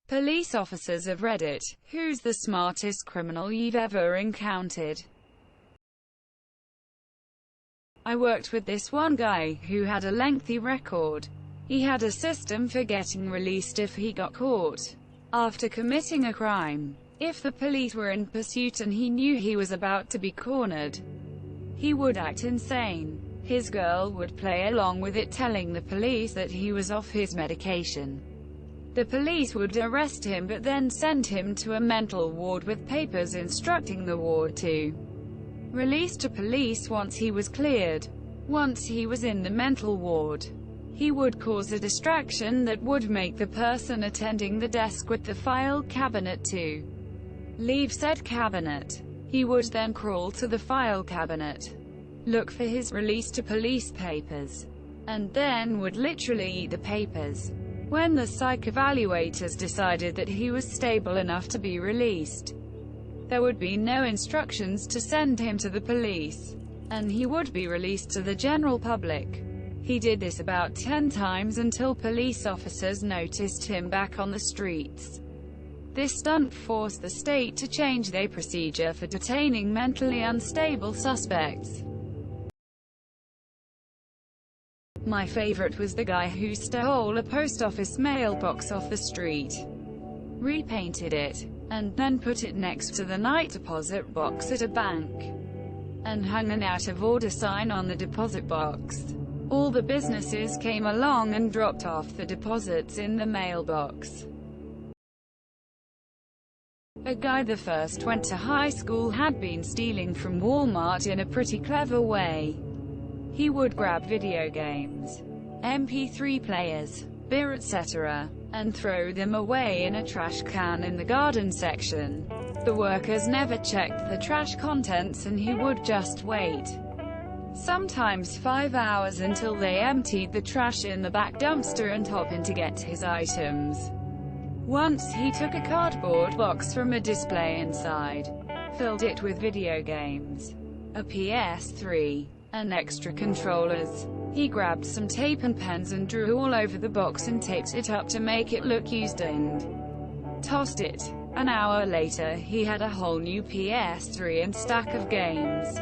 Police officers of Reddit, who's the smartest criminal you've ever encountered? I worked with this one guy, who had a lengthy record. He had a system for getting released if he got caught after committing a crime. If the police were in pursuit and he knew he was about to be cornered, he would act insane. His girl would play along with it, telling the police that he was off his medication. The police would arrest him but then send him to a mental ward with papers instructing the ward to release to police once he was cleared. Once he was in the mental ward, he would cause a distraction that would make the person attending the desk with the file cabinet to leave said cabinet. He would then crawl to the file cabinet, look for his release to police papers, and then would literally eat the papers. When the psych evaluators decided that he was stable enough to be released, there would be no instructions to send him to the police, and he would be released to the general public. He did this about 10 times until police officers noticed him back on the streets. This stunt forced the state to change their procedure for detaining mentally unstable suspects. My favorite was the guy who stole a post office mailbox off the street, repainted it, and then put it next to the night deposit box at a bank, and hung an out of order sign on the deposit box. All the businesses came along and dropped off the deposits in the mailbox. A guy the first went to high school had been stealing from Walmart in a pretty clever way. He would grab video games, MP3 players, beer etc., and throw them away in a trash can in the garden section. The workers never checked the trash contents and he would just wait, sometimes 5 hours, until they emptied the trash in the back dumpster and hop in to get his items. Once he took a cardboard box from a display inside, filled it with video games, a PS3, and extra controllers. He grabbed some tape and pens and drew all over the box and taped it up to make it look used and tossed it. An hour later, he had a whole new PS3 and stack of games.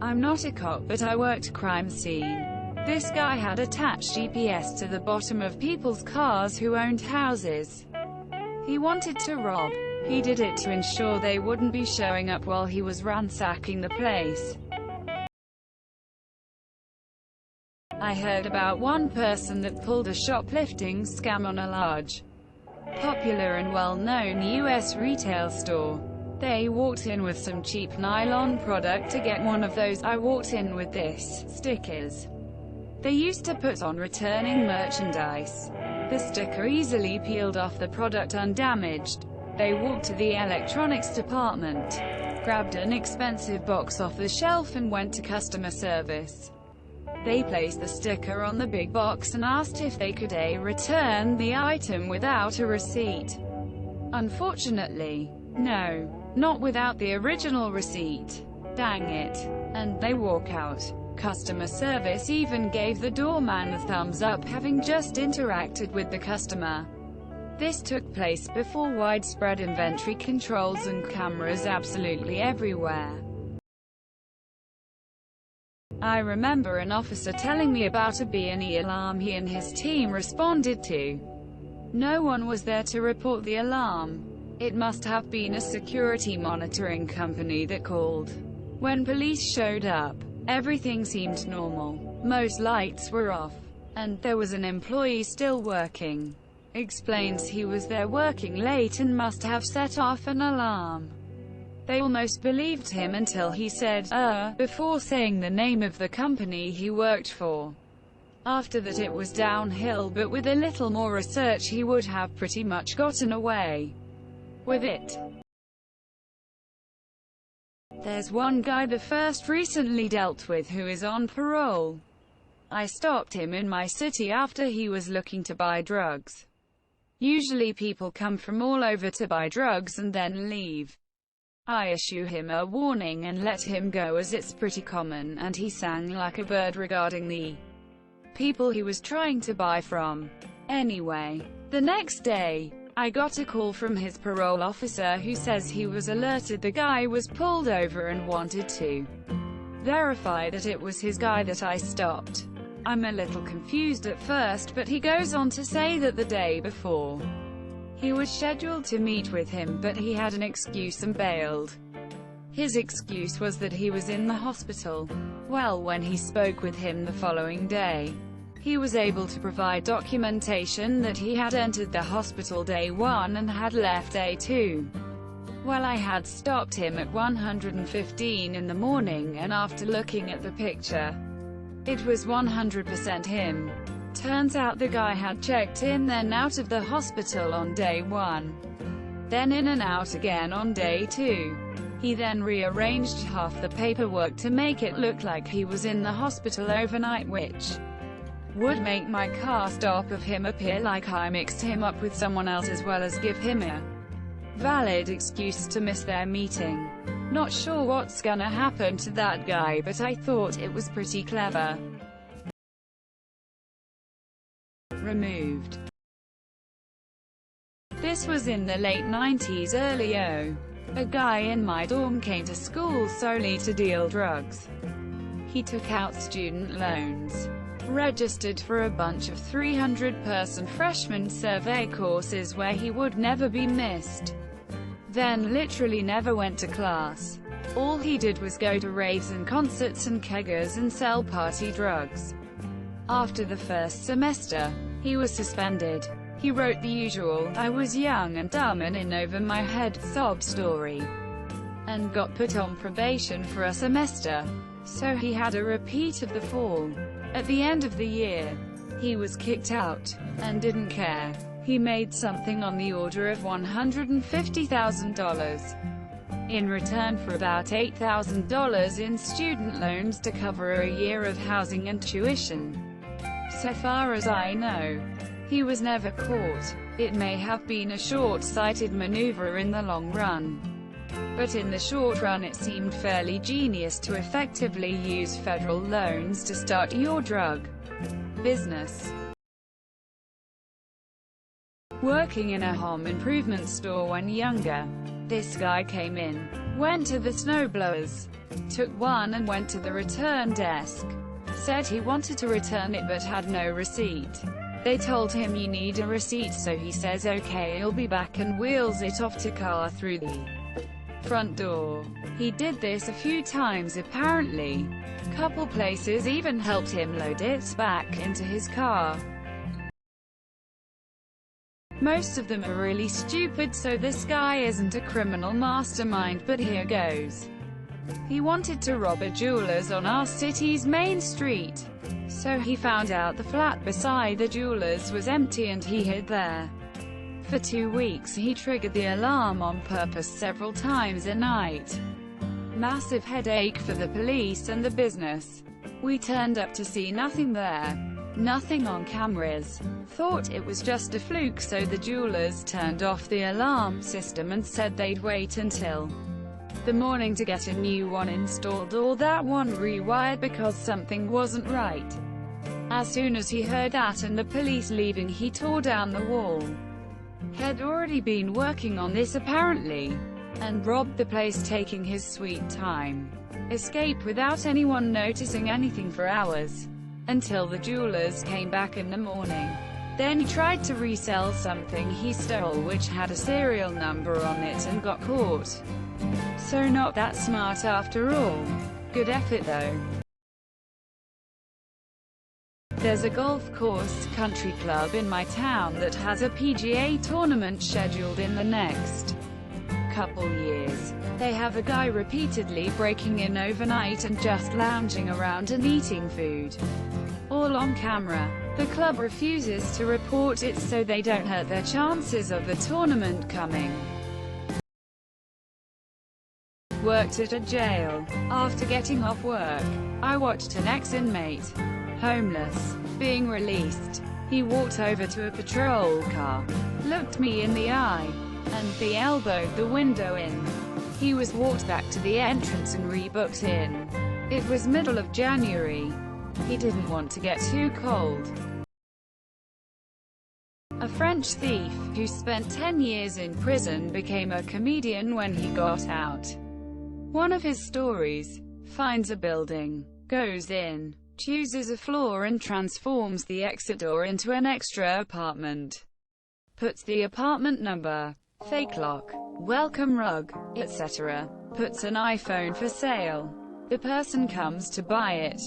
I'm not a cop, but I worked crime scene. This guy had attached GPS to the bottom of people's cars who owned houses he wanted to rob. He did it to ensure they wouldn't be showing up while he was ransacking the place. I heard about one person that pulled a shoplifting scam on a large, popular and well-known US retail store. They walked in with some cheap nylon product to get one of those "I walked in with this" stickers they used to put on returning merchandise. The sticker easily peeled off the product undamaged. They walked to the electronics department, grabbed an expensive box off the shelf and went to customer service. They placed the sticker on the big box and asked if they could return the item without a receipt. Unfortunately, no, not without the original receipt. Dang it. And they walk out. Customer service even gave the doorman the thumbs up, having just interacted with the customer. This took place before widespread inventory controls and cameras absolutely everywhere. I remember an officer telling me about a B&E alarm he and his team responded to. No one was there to report the alarm. It must have been a security monitoring company that called. When police showed up, everything seemed normal. Most lights were off, and there was an employee still working. Explains he was there working late and must have set off an alarm. They almost believed him until he said, before saying the name of the company he worked for. After that it was downhill, but with a little more research he would have pretty much gotten away with it. There's one guy the first recently dealt with who is on parole. I stopped him in my city after he was looking to buy drugs. Usually people come from all over to buy drugs and then leave. I issue him a warning and let him go, as it's pretty common, and he sang like a bird regarding the people he was trying to buy from. Anyway, the next day, I got a call from his parole officer who says he was alerted the guy was pulled over and wanted to verify that it was his guy that I stopped. I'm a little confused at first, but he goes on to say that the day before, he was scheduled to meet with him, but he had an excuse and bailed. His excuse was that he was in the hospital. Well, when he spoke with him the following day, he was able to provide documentation that he had entered the hospital day 1 and had left day 2. Well, I had stopped him at 115 in the morning, and after looking at the picture, it was 100% him. Turns out the guy had checked in then out of the hospital on day 1, then in and out again on day 2. He then rearranged half the paperwork to make it look like he was in the hospital overnight, which would make my car stop of him appear like I mixed him up with someone else, as well as give him a valid excuse to miss their meeting. Not sure what's gonna happen to that guy, but I thought it was pretty clever. Removed. This was in the late 90s, early 00. A guy in my dorm came to school solely to deal drugs. He took out student loans, registered for a bunch of 300-person freshman survey courses where he would never be missed, then literally never went to class. All he did was go to raves and concerts and keggers and sell party drugs. After the first semester, he was suspended. He wrote the usual "I was young and dumb and in over my head" sob story, and got put on probation for a semester. So he had a repeat of the fall. At the end of the year, he was kicked out, and didn't care. He made something on the order of $150,000 in return for about $8,000 in student loans to cover a year of housing and tuition. So far as I know, he was never caught. It may have been a short-sighted maneuver in the long run, but in the short run it seemed fairly genius to effectively use federal loans to start your drug business. Working in a home improvement store when younger, this guy came in, went to the snowblowers, took one and went to the return desk. Said he wanted to return it but had no receipt. They told him you need a receipt, so he says okay, I'll be back, and wheels it off to car through the front door. He did this a few times apparently. Couple places even helped him load it back into his car. Most of them are really stupid, so this guy isn't a criminal mastermind, but here goes. He wanted to rob a jeweler's on our city's main street. So he found out the flat beside the jeweler's was empty and he hid there. For 2 weeks he triggered the alarm on purpose several times a night. Massive headache for the police and the business. We turned up to see nothing there. Nothing on cameras. Thought it was just a fluke, so the jewelers turned off the alarm system and said they'd wait until the morning to get a new one installed, or that one rewired, because something wasn't right. As soon as he heard that and the police leaving, he tore down the wall. Had already been working on this apparently, and robbed the place, taking his sweet time. Escaped without anyone noticing anything for hours, until the jewelers came back in the morning. Then he tried to resell something he stole which had a serial number on it and got caught. So not that smart after all. Good effort though. There's a golf course country club in my town that has a PGA tournament scheduled in the next couple years. They have a guy repeatedly breaking in overnight and just lounging around and eating food, all on camera. The club refuses to report it so they don't hurt their chances of the tournament coming. Worked at a jail. After getting off work, I watched an ex-inmate, homeless, being released. He walked over to a patrol car, looked me in the eye, and he elbowed the window in. He was walked back to the entrance and rebooked in. It was middle of January. He didn't want to get too cold. A French thief, who spent 10 years in prison, became a comedian when he got out. One of his stories: finds a building, goes in, chooses a floor and transforms the exit door into an extra apartment. Puts the apartment number, fake lock, welcome rug, etc. Puts an iPhone for sale. The person comes to buy it.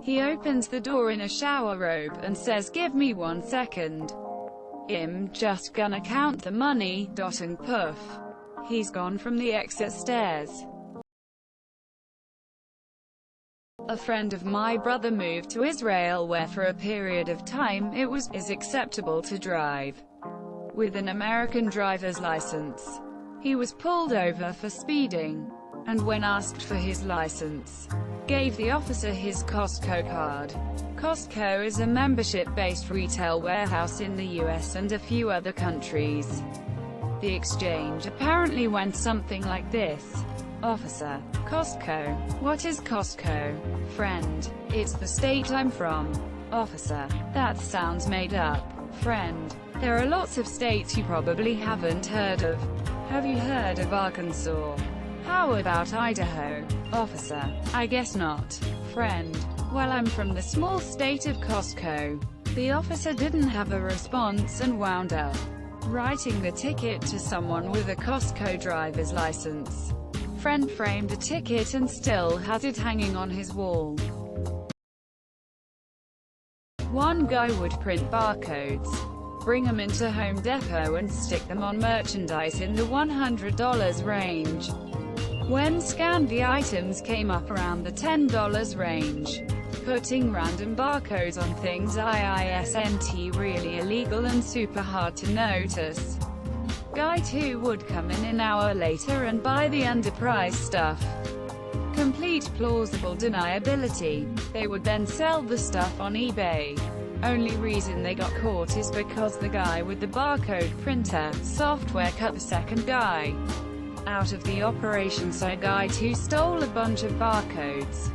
He opens the door in a shower robe and says, "Give me 1 second. I'm just gonna count the money," and poof. He's gone from the exit stairs. A friend of my brother moved to Israel, where for a period of time it was acceptable to drive with an American driver's license. He was pulled over for speeding, and when asked for his license, gave the officer his Costco card. Costco is a membership-based retail warehouse in the US and a few other countries. The exchange apparently went something like this: Officer: Costco. What is Costco? Friend: it's the state I'm from. Officer: that sounds made up. Friend: there are lots of states you probably haven't heard of. Have you heard of Arkansas? How about Idaho? Officer: I guess not. Friend: well, I'm from the small state of Costco. The officer didn't have a response and wound up writing the ticket to someone with a Costco driver's license. Friend framed a ticket and still has it hanging on his wall. One guy would print barcodes, bring them into Home Depot and stick them on merchandise in the $100 range. When scanned, the items came up around the $10 range. Putting random barcodes on things isn't really illegal and super hard to notice. Guy 2 would come in an hour later and buy the underpriced stuff. Complete plausible deniability. They would then sell the stuff on eBay. Only reason they got caught is because the guy with the barcode printer software cut the second guy out of the operation, so Guy 2 stole a bunch of barcodes,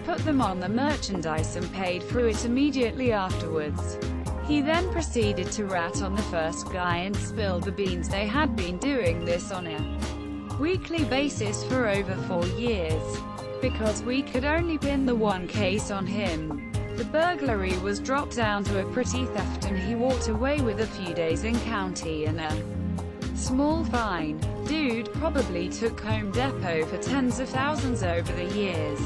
put them on the merchandise and paid for it immediately afterwards. He then proceeded to rat on the first guy and spilled the beans. They had been doing this on a weekly basis for over 4 years. Because we could only pin the one case on him, the burglary was dropped down to a petty theft and he walked away with a few days in county and a small fine. Dude probably took Home Depot for tens of thousands over the years.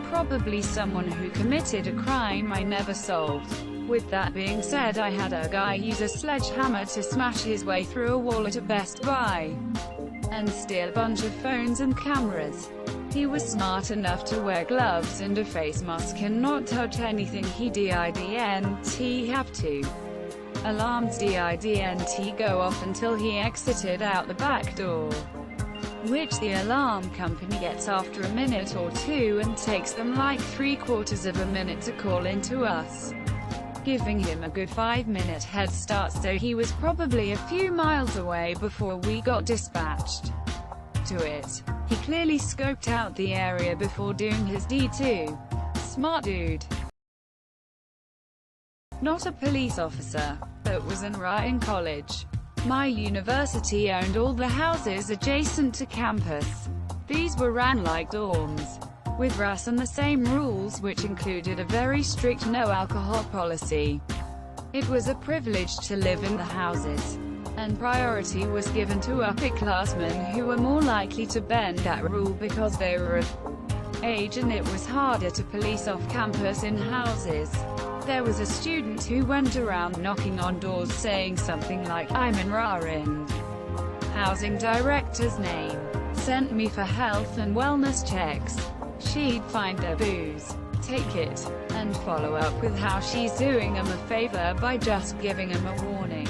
Probably someone who committed a crime I never solved. With that being said, I had a guy use a sledgehammer to smash his way through a wall at a Best Buy and steal a bunch of phones and cameras. He was smart enough to wear gloves and a face mask and not touch anything he didn't have to. Alarms didn't go off until he exited out the back door, which the alarm company gets after a minute or two and takes them like 3/4 of a minute to call into us, giving him a good 5-minute head start, so he was probably a few miles away before we got dispatched to it. He clearly scoped out the area before doing his deed too. Smart dude. Not a police officer, but was in college. My university owned all the houses adjacent to campus. These were ran like dorms, with RAS and the same rules, which included a very strict no-alcohol policy. It was a privilege to live in the houses, and priority was given to upperclassmen who were more likely to bend that rule because they were of age, and it was harder to police off-campus in houses. There was a student who went around knocking on doors saying something like, "I'm in RA," housing director's name. Sent me for health and wellness checks. She'd find their booze, take it, and follow up with how she's doing them a favor by just giving them a warning.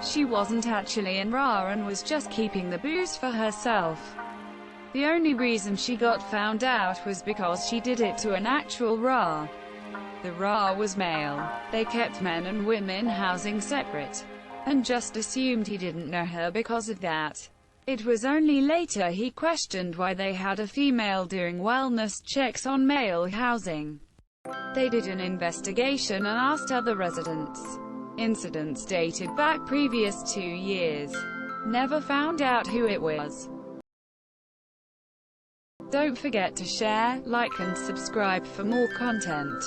She wasn't actually in RA and was just keeping the booze for herself. The only reason she got found out was because she did it to an actual RA. The RA was male. They kept men and women housing separate, and just assumed he didn't know her because of that. It was only later he questioned why they had a female doing wellness checks on male housing. They did an investigation and asked other residents. Incidents dated back previous 2 years. Never found out who it was. Don't forget to share, like and subscribe for more content.